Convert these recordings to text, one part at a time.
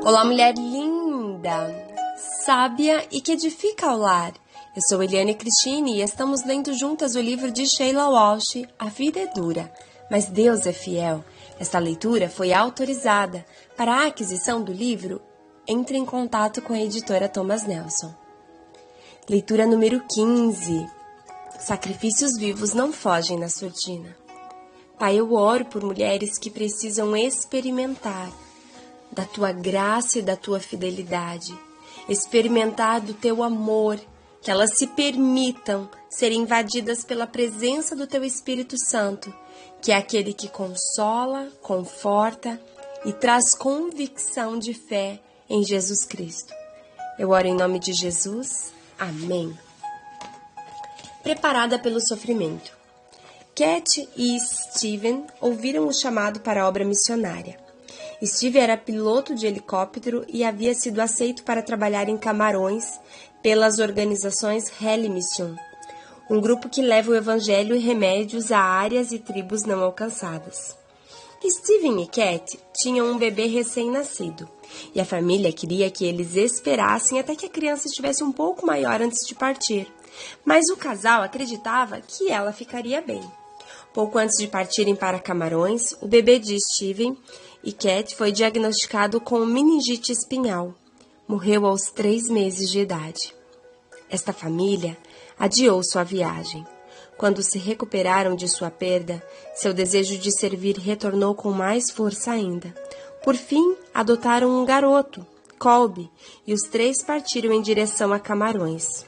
Olá, mulher linda, sábia e que edifica o lar. Eu sou Eliane Cristine e estamos lendo juntas o livro de Sheila Walsh, A Vida é Dura, mas Deus é Fiel. Esta leitura foi autorizada. Para a aquisição do livro, entre em contato com a editora Thomas Nelson. Leitura número 15. Sacrifícios vivos não fogem na surdina. Pai, eu oro por mulheres que precisam experimentar da Tua graça e da Tua fidelidade, experimentar do Teu amor, que elas se permitam ser invadidas pela presença do Teu Espírito Santo, que é aquele que consola, conforta e traz convicção de fé em Jesus Cristo. Eu oro em nome de Jesus. Amém. Preparada pelo sofrimento. Cat e Steven ouviram o chamado para a obra missionária. Steve era piloto de helicóptero e havia sido aceito para trabalhar em Camarões pelas organizações Heli Mission, um grupo que leva o evangelho e remédios a áreas e tribos não alcançadas. Steven e Cat tinham um bebê recém-nascido, e a família queria que eles esperassem até que a criança estivesse um pouco maior antes de partir, mas o casal acreditava que ela ficaria bem. Pouco antes de partirem para Camarões, o bebê de Steven e Cat foi diagnosticado com meningite espinhal. Morreu aos 3 meses de idade. Esta família adiou sua viagem. Quando se recuperaram de sua perda, seu desejo de servir retornou com mais força ainda. Por fim, adotaram um garoto, Colby, e os 3 partiram em direção a Camarões.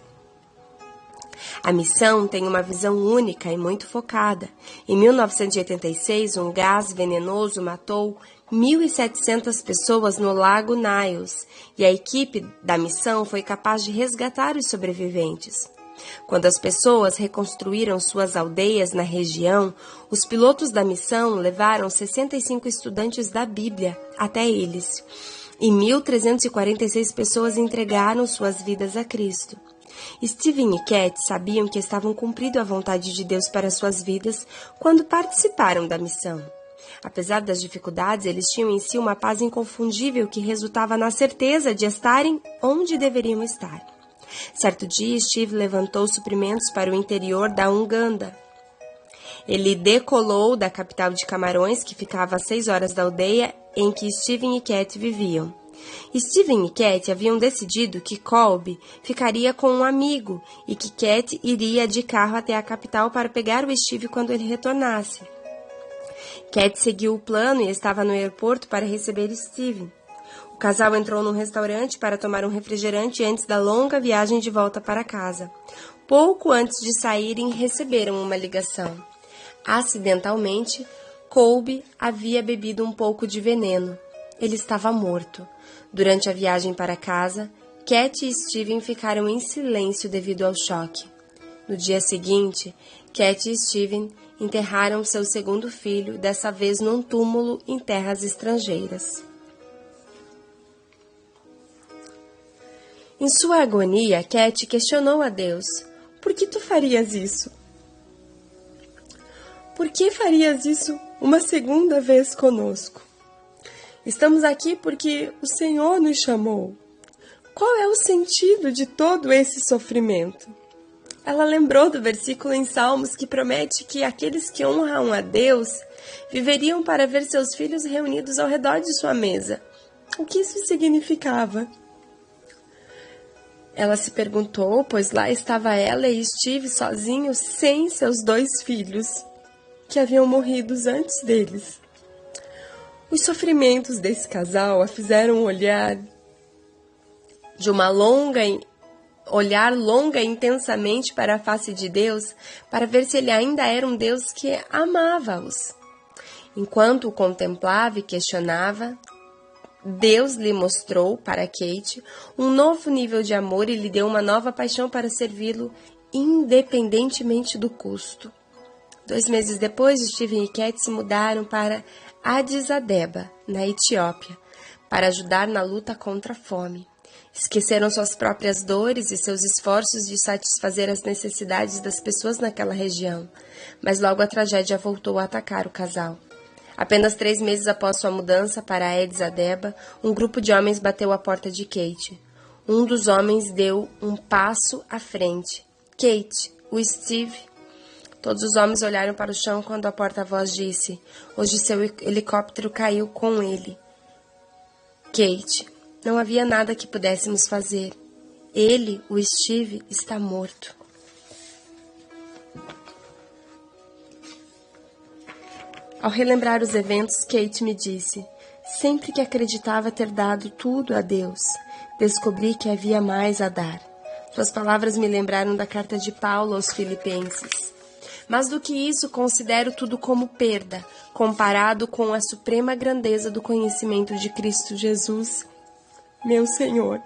A missão tem uma visão única e muito focada. Em 1986, um gás venenoso matou 1.700 pessoas no Lago Niles, e a equipe da missão foi capaz de resgatar os sobreviventes. Quando as pessoas reconstruíram suas aldeias na região, os pilotos da missão levaram 65 estudantes da Bíblia até eles, e 1.346 pessoas entregaram suas vidas a Cristo. Steven e Cat sabiam que estavam cumprindo a vontade de Deus para suas vidas quando participaram da missão. Apesar das dificuldades, eles tinham em si uma paz inconfundível que resultava na certeza de estarem onde deveriam estar. Certo dia, Steve levantou suprimentos para o interior da Uganda. Ele decolou da capital de Camarões, que ficava a 6 horas da aldeia em que Steven e Cat viviam. Steven e Cat haviam decidido que Colby ficaria com um amigo e que Cat iria de carro até a capital para pegar o Steve quando ele retornasse. Cat seguiu o plano e estava no aeroporto para receber Steven. O casal entrou num restaurante para tomar um refrigerante antes da longa viagem de volta para casa. Pouco antes de saírem, receberam uma ligação. Acidentalmente, Colby havia bebido um pouco de veneno. Ele estava morto. Durante a viagem para casa, Cat e Steven ficaram em silêncio devido ao choque. No dia seguinte, Cat e Steven enterraram seu segundo filho, dessa vez num túmulo em terras estrangeiras. Em sua agonia, Cat questionou a Deus: por que tu farias isso? Por que farias isso uma segunda vez conosco? Estamos aqui porque o Senhor nos chamou. Qual é o sentido de todo esse sofrimento? Ela lembrou do versículo em Salmos que promete que aqueles que honram a Deus viveriam para ver seus filhos reunidos ao redor de sua mesa. O que isso significava? Ela se perguntou, pois lá estava ela e Steve sozinhos, sem seus 2 filhos, que haviam morrido antes deles. Os sofrimentos desse casal a fizeram olhar longa e intensamente para a face de Deus, para ver se ele ainda era um Deus que amava-os. Enquanto o contemplava e questionava, Deus lhe mostrou, para Kate, um novo nível de amor e lhe deu uma nova paixão para servi-lo, independentemente do custo. 2 meses depois, Steven e Cat se mudaram para Addis Abeba, na Etiópia, para ajudar na luta contra a fome. Esqueceram suas próprias dores e seus esforços de satisfazer as necessidades das pessoas naquela região, mas logo a tragédia voltou a atacar o casal. Apenas 3 meses após sua mudança para Addis Abeba, um grupo de homens bateu à porta de Kate. Um dos homens deu um passo à frente. Kate, o Steve. Todos os homens olharam para o chão quando a porta-voz disse: hoje seu helicóptero caiu com ele. Kate, não havia nada que pudéssemos fazer. Ele, o Steve, está morto. Ao relembrar os eventos, Kate me disse: sempre que acreditava ter dado tudo a Deus, descobri que havia mais a dar. Suas palavras me lembraram da carta de Paulo aos Filipenses. Mas do que isso, considero tudo como perda, comparado com a suprema grandeza do conhecimento de Cristo Jesus, meu Senhor,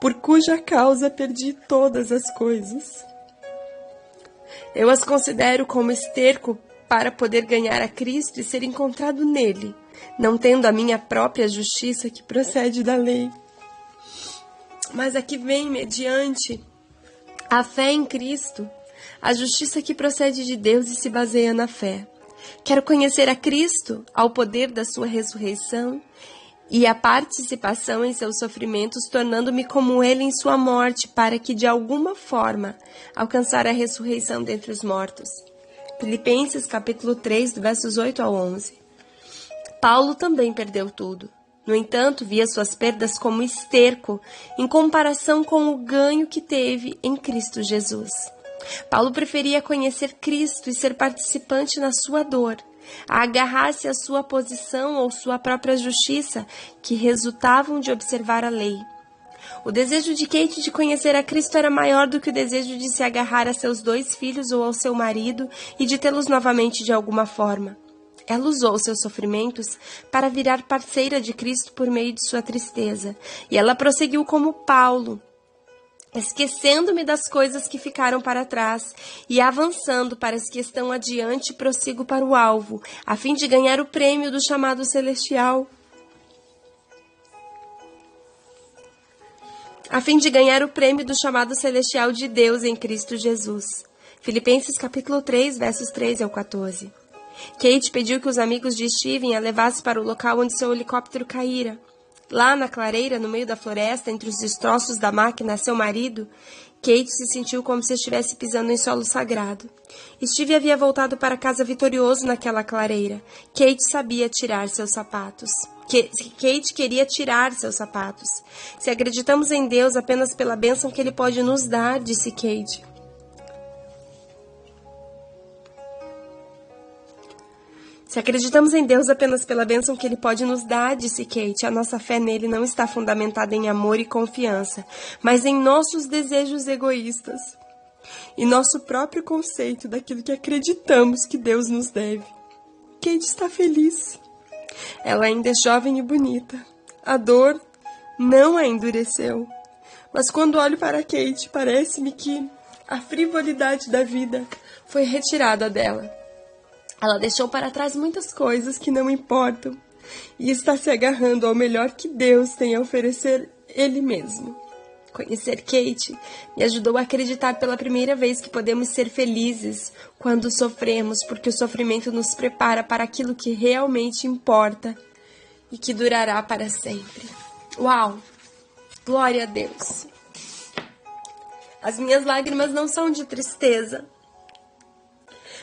por cuja causa perdi todas as coisas. Eu as considero como esterco para poder ganhar a Cristo e ser encontrado nele, não tendo a minha própria justiça que procede da lei, mas a que vem mediante a fé em Cristo, a justiça que procede de Deus e se baseia na fé. Quero conhecer a Cristo, ao poder da sua ressurreição e a participação em seus sofrimentos, tornando-me como ele em sua morte, para que de alguma forma alcançar a ressurreição dentre os mortos. Filipenses capítulo 3, versos 8 ao 11. Paulo também perdeu tudo. No entanto, via suas perdas como esterco em comparação com o ganho que teve em Cristo Jesus. Paulo preferia conhecer Cristo e ser participante na sua dor, a agarrar-se à sua posição ou sua própria justiça, que resultavam de observar a lei. O desejo de Kate de conhecer a Cristo era maior do que o desejo de se agarrar a seus 2 filhos ou ao seu marido e de tê-los novamente de alguma forma. Ela usou seus sofrimentos para virar parceira de Cristo por meio de sua tristeza, e ela prosseguiu como Paulo, esquecendo-me das coisas que ficaram para trás e avançando para as que estão adiante, prossigo para o alvo, a fim de ganhar o prêmio do chamado celestial. De Deus em Cristo Jesus. Filipenses capítulo 3, versos 13 ao 14. Kate pediu que os amigos de Steven a levassem para o local onde seu helicóptero caíra. Lá na clareira, no meio da floresta, entre os destroços da máquina, seu marido, Kate se sentiu como se estivesse pisando em solo sagrado. Steve havia voltado para casa vitorioso naquela clareira. Kate sabia tirar seus sapatos. Kate queria tirar seus sapatos. Se acreditamos em Deus apenas pela bênção que Ele pode nos dar, disse Kate. Se acreditamos em Deus apenas pela bênção que Ele pode nos dar, disse Kate, a nossa fé nele não está fundamentada em amor e confiança, mas em nossos desejos egoístas e nosso próprio conceito daquilo que acreditamos que Deus nos deve. Kate está feliz. Ela ainda é jovem e bonita. A dor não a endureceu. Mas quando olho para Kate, parece-me que a frivolidade da vida foi retirada dela. Ela deixou para trás muitas coisas que não importam e está se agarrando ao melhor que Deus tem a oferecer Ele mesmo. Conhecer Kate me ajudou a acreditar pela primeira vez que podemos ser felizes quando sofremos, porque o sofrimento nos prepara para aquilo que realmente importa e que durará para sempre. Uau! Glória a Deus! As minhas lágrimas não são de tristeza,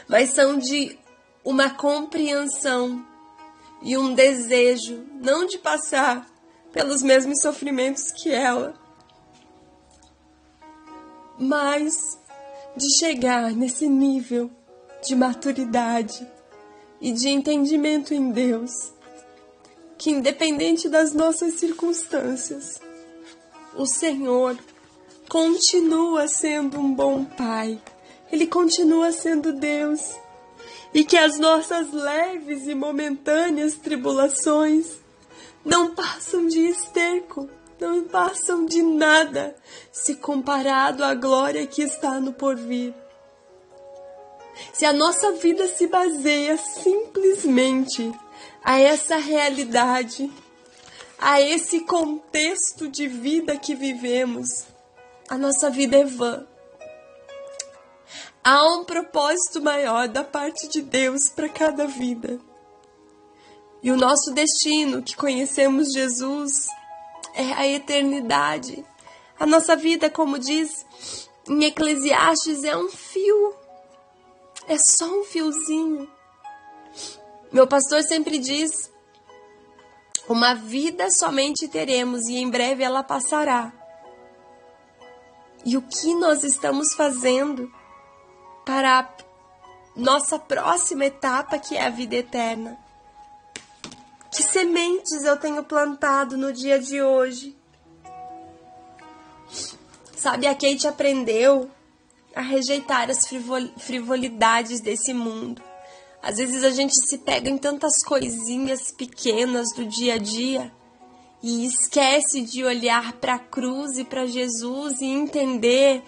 mas são de uma compreensão e um desejo, não de passar pelos mesmos sofrimentos que ela, mas de chegar nesse nível de maturidade e de entendimento em Deus, que independente das nossas circunstâncias, o Senhor continua sendo um bom Pai, Ele continua sendo Deus, e que as nossas leves e momentâneas tribulações não passam de esterco, não passam de nada, se comparado à glória que está no porvir. Se a nossa vida se baseia simplesmente a essa realidade, a esse contexto de vida que vivemos, a nossa vida é vã. Há um propósito maior da parte de Deus para cada vida. E o nosso destino, que conhecemos Jesus, é a eternidade. A nossa vida, como diz em Eclesiastes, é um fio. É só um fiozinho. Meu pastor sempre diz: uma vida somente teremos e em breve ela passará. E o que nós estamos fazendo para a nossa próxima etapa, que é a vida eterna? Que sementes eu tenho plantado no dia de hoje? Sabe, a Kate aprendeu a rejeitar as frivolidades desse mundo. Às vezes a gente se pega em tantas coisinhas pequenas do dia a dia e esquece de olhar para a cruz e para Jesus e entender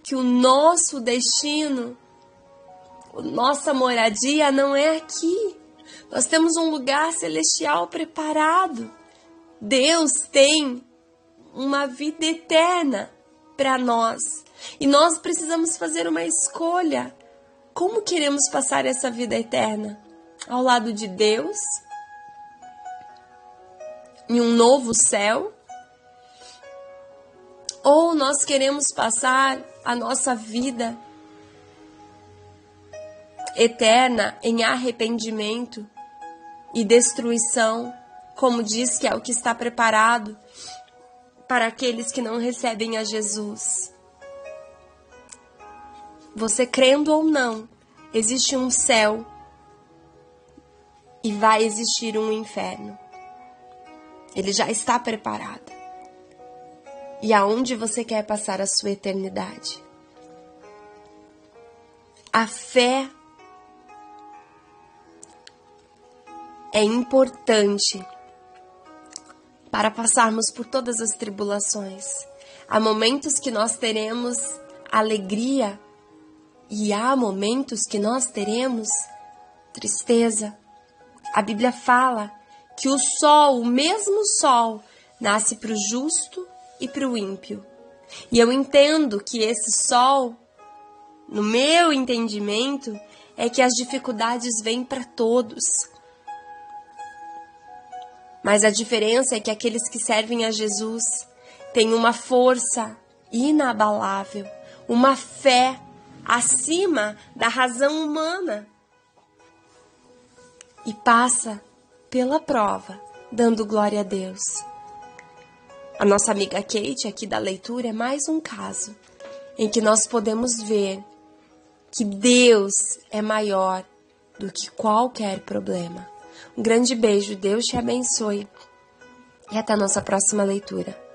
que o nosso destino, a nossa moradia não é aqui. Nós temos um lugar celestial preparado. Deus tem uma vida eterna para nós. E nós precisamos fazer uma escolha. Como queremos passar essa vida eterna? Ao lado de Deus? Em um novo céu? Ou nós queremos passar a nossa vida eterna em arrependimento e destruição, como diz que é o que está preparado para aqueles que não recebem a Jesus? Você crendo ou não, existe um céu e vai existir um inferno. Ele já está preparado. E aonde você quer passar a sua eternidade? A fé é importante para passarmos por todas as tribulações. Há momentos que nós teremos alegria e há momentos que nós teremos tristeza. A Bíblia fala que o sol, o mesmo sol, nasce para o justo e para o ímpio. E eu entendo que esse sol, no meu entendimento, é que as dificuldades vêm para todos. Mas a diferença é que aqueles que servem a Jesus têm uma força inabalável, uma fé acima da razão humana e passa pela prova, dando glória a Deus. A nossa amiga Kate, aqui da leitura, é mais um caso em que nós podemos ver que Deus é maior do que qualquer problema. Um grande beijo, Deus te abençoe e até a nossa próxima leitura.